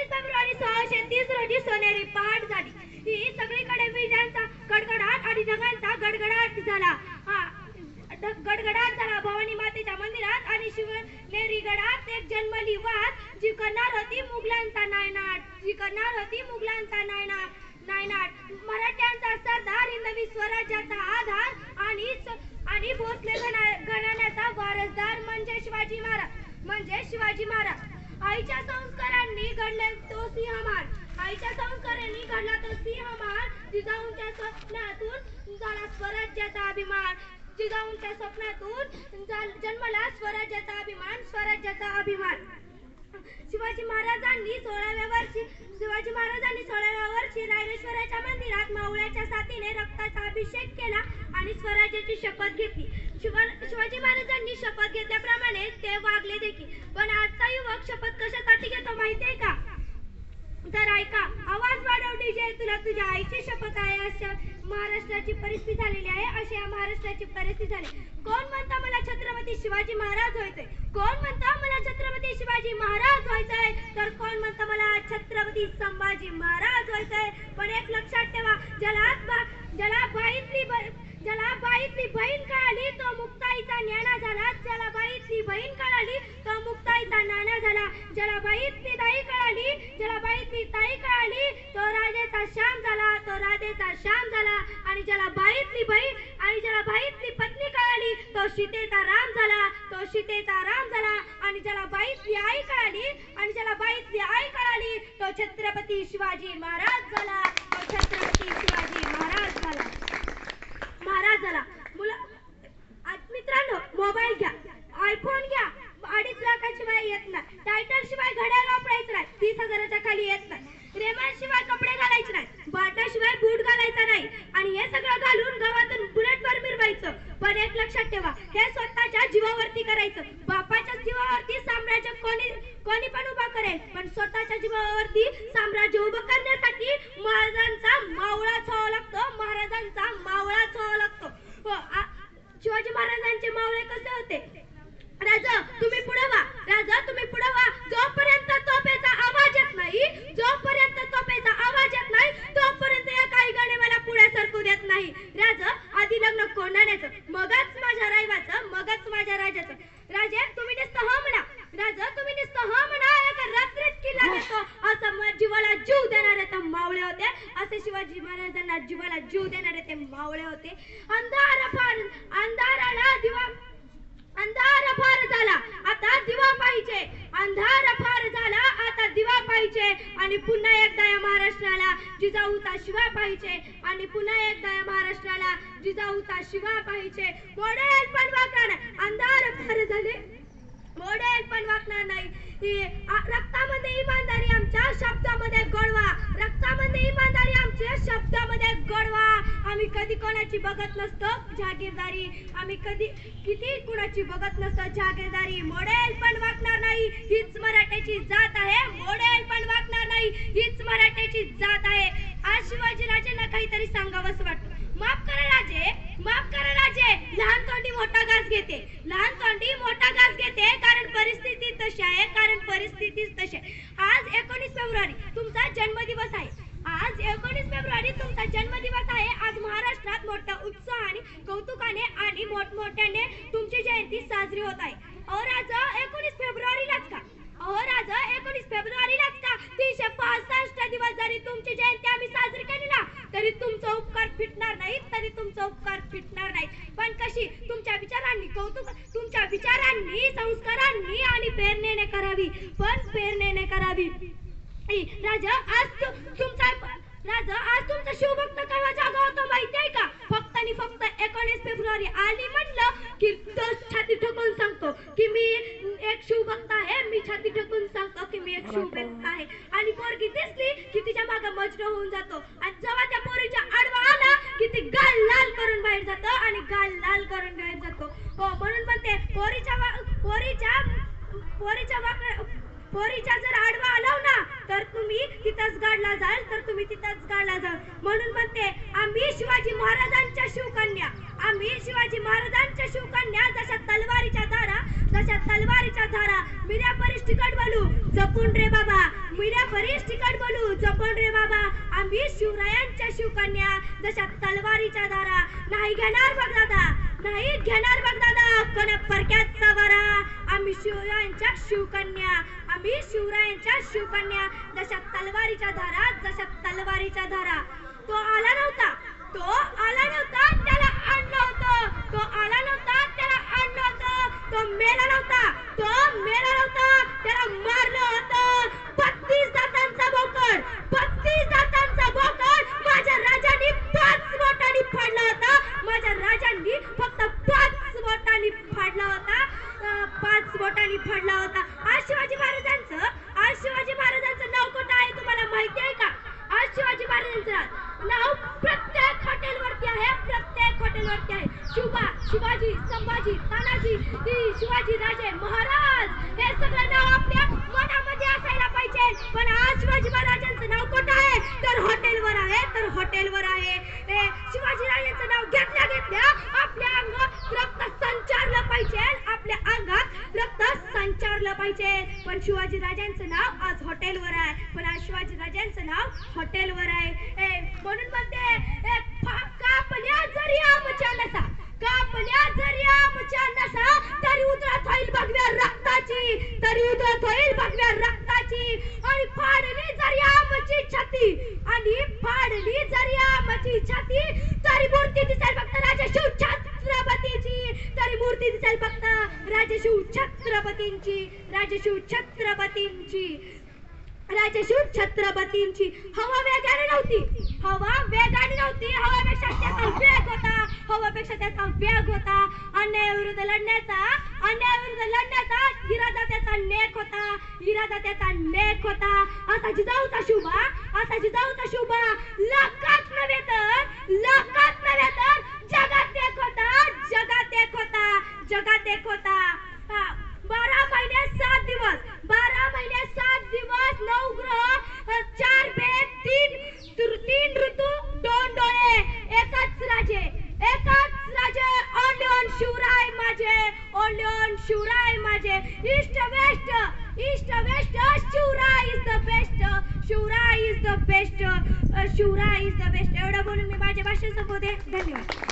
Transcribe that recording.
February 1630 रोजी सोनेरी पहाट झाली. ही सगळीकडे विजांचा गडगडाट आणि ढगांचा गडगडाट झाला. गडगडाट झाला भवानी मातेच्या मंदिरात आणि शिवनेरी गडात एक जन्मली वाट जी करणार होती मुघलांचा नायनाट, जी करणार होती मुघलांचा नायनाट. मराठ्यांचा सरदार, हिंदवी स्वराज्याचा आधार आणि भोसले घराण्याचा वारसदार म्हणजे शिवाजी महाराज. आईच्या संस्कारांनी घडले तो सिंहमार, आईच्या संस्कारांनी घडला तो सिंहमार. जिजाऊंच्या स्वप्नातून झाला स्वराज्याचा अभिमान, जिजाऊंच्या स्वप्नातून जन्मला स्वराज्याचा अभिमान. शिवाजी महाराजांनी 16व्या वर्षी रायरेश्वराच्या मंदिरात मावळ्याच्या साथीने रक्ताचा अभिषेक केला आणि स्वराज्याची शपथ घेतली. शिवाजी महाराजांनी शपथ घेतल्याप्रमाणे ते वागले देखील. पण आजचा युवक शपथ कशासाठी घेतो माहितीये का? तर ऐका, आवाज वाढव डीजे, तुला तुझ्या आईची शपथ आहे. अशा महाराष्ट्राची परिस्थिती झालेली आहे, अशी या महाराष्ट्राची परिस्थिती झाली. कोण म्हणता मला छत्रपती शिवाजी महाराज व्हायचंय? कोण म्हणता मला छत्रपती शिवाजी महाराज व्हायचंय? तर कोण म्हणता मला छत्रपती संभाजी महाराज व्हायचंय? पण एक लक्षात ठेवा, ज्याला बाईतली बहीण कळाली तो मुक्ताईचा न्याणा झाला. ज्याला बाईतली बहीण कळाली तो मुक्ताईचा नाना झाला. ज्याला बाईतली ताई कळाली तो राधेचा श्याम झाला. आणि ज्याला बाईतली बहीण आणि ज्याला बाईतली पत्नी कळाली तो सीतेचा राम झाला. आणि ज्याला बाईतली आई कळाली तो छत्रपती शिवाजी महाराज झाला. मित्रांनो, मोबाईल घ्या, आयफोन घ्या, 2.5 लाखाशिवाय येत नाही. टायटल शिवाय घड्याळ वापरायचं नाही, 30,000च्या खाली येत नाही. रेमन शिवाय कपडे घालायचे नाही, बाटा शिवाय बूट घालायचा नाही. आणि हे सगळं घालून गावातून बुलेटवर मिरवायचं. पण एक लक्षात ठेवा, हे स्वतःच्या जीवावरती करायचं. बापाच्या जीवावरती साम्राज्य कोणी पण उभा करेल, पण स्वतःच्या जीवावरती साम्राज्य उभं करण्यासाठी महाराजांचा मावळाच व्हावा लागतो. शिवाजी महाराजांचे मावळे कसे होते? राजा तुम्ही पुढे व्हा, जोपर्यंत तोफेचा आवाज येत नाही तोपर्यंत या काही गाणे मला पुढे सरकू देत नाही. राजा आधी लग्न कोणाचं, मगच माझ्या राजाचं. राजे तुम्ही नुसतं हो म्हणा, एका रात्रीत किल्ला देतो असं जीवाला जीव देणारे ते मावळे होते. असे शिवाजी महाराजांना जीवाला जीव देणारे ते मावळे होते. अंधार फार झाला, आता दिवा पाहिजे. आणि पुन्हा एकदा या महाराष्ट्राला जिजाऊचा शिवा पाहिजे. मोडेल पण वागणार नाही, अंधार फार झाले, मोडेल पण वागणार नाही. रक्तामध्ये इमानदारी, आमच्या शब्दामध्ये गोडवा. आम्ही कधी कोणाची बघत नसतो जागीरदारी, मोडेल पण वागणार नाही, हीच मराठ्याची जात आहे. आज शिवाजी राजेंना काहीतरी सांगावंच वाटतं. माफ करा राजे, लहान तोंडी मोठा घास घेते, कारण परिस्थिती तशी आहे. आज 19 फेब्रुवारी तुमचा जन्मदिवस आहे. आज महाराष्ट्रात मोठ्या उत्साह आणि कौतुकाने आणि मोठमोठ्याने तुमची जयंती साजरी होत आहे. अहो राजा 19 फेब्रुवारीलाच का 365 दिवस जरी तुमची जयंती आम्ही साजरी केली ना, तरी तुमचा उपकार फिटणार नाही. पण कशी? तुमच्या विचारांनी, संस्कारांनी आणि प्रेरणेने करावी. राजा आज तुमचा शिवभक्त केव्हा जागा होतो माहितीये का? फक्त आणि फक्त 19 फेब्रुवारी आली म्हणलं की तो छाती ठोकून सांगतो की मी एक शिवभक्त आहे. आणि पोरगी दिसली की तिच्या मागे मजनू होऊन जातो. आणि जेव्हा त्या पोरीच्या आडवा आला की ती गाल लाल करून बाहेर जातो. हो, म्हणून म्हणते पोरीच्या जर आडवा आलाव ना तर तुम्ही तिथंच गाडला जाल. म्हणून म्हणते आम्ही शिवाजी महाराजांच्या शिवकन्या, जशा तलवारीच्या धारा जशा तलवारीच्या धारा मिऱ्या परीस तिकट बोलू जपून रे बाबा मिऱ्या परीस तिकट बोलू जपून रे बाबा आम्ही शिवरायांच्या शिवकन्या जशा तलवारीच्या धारा नाही घेणार बघ दादा नाही घेणार बघ दादा कोण्या परक्याचा वारा आम्ही शिवरायांच्या शिवकन्या आम्ही शिवरायांच्या शिवकन्या जशा तलवारीच्या धारा तो आला नव्हता त्याला आणलं होतं तो आला नव्हता त्याला आणलं होतं तो मेला नव्हता त्याला मारलं होतं 32 दातांचा बोकड माझ्या राजांनी 5 बोटांनी फाडला होता माझ्या राजांनी फक्त 5 बोटांनी फाडला होता 5 बोटांनी फाडला होता आज शिवाजी महाराजांचं नाव कुठं आहे तुम्हाला माहिती आहे का आज शिवाजी महाराजांचं नाव प्रत्येक हॉटेलवरती आहे शिवाजी संभाजी तानाजी शिवाजी राजे महाराज हे सगळं नाव आपल्या मनामध्ये असायला पाहिजे पण आज शिवाजी महाराजांचं नाव कुठं आहे तर हॉटेलवर आहे शिवाजी राजांचं नाव घेतल्या आपल्या अंगात रक्त संचारलं पाहिजे पण शिवाजी राजांचं नाव आज हॉटेलवर आहे म्हणून म्हणते कापल्या जरी आमच्या नसा तरी उतरत होईल भगव्या रक्ताची आणि फाडली जरी आमची छाती तरी मूर्ती दिसेल फक्त राजा शिव छत्रपतींची हवा वेगाने नव्हती हवापेक्षा त्याचा वेग होता अन्यायाविरुद्ध लढण्याचा इरादा त्याचा नेक होता असा जिजाऊचा शुभा लाखात नव्हे तर जगात एक होता 12 महिने 7 दिवस 9 ग्रह 4 बेद 3 ऋतू 2 डोळे एकच राजे only on शिवराय माझे east west Shivray is the best एवढं बोलून मी माझ्या भाषण संपवते धन्यवाद.